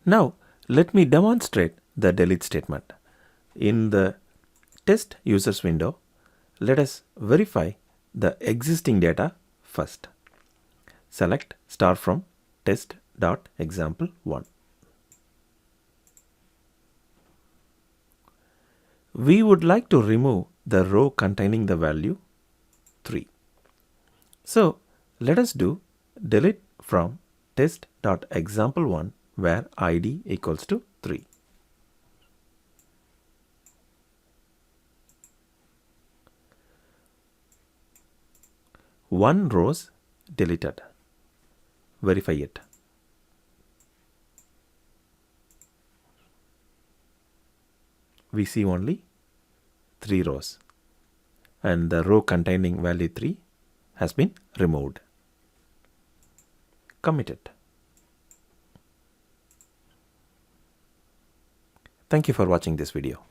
Now let me demonstrate the delete statement. In the test users window, let us verify the existing data first. Select star from test.example1. We would like to remove the row containing the value 3. So let us do delete from test.example1 where id equals to 3. One rows deleted. Verify it. We see only 3 rows and the row containing value 3 has been removed. Commit it. Thank you for watching this video.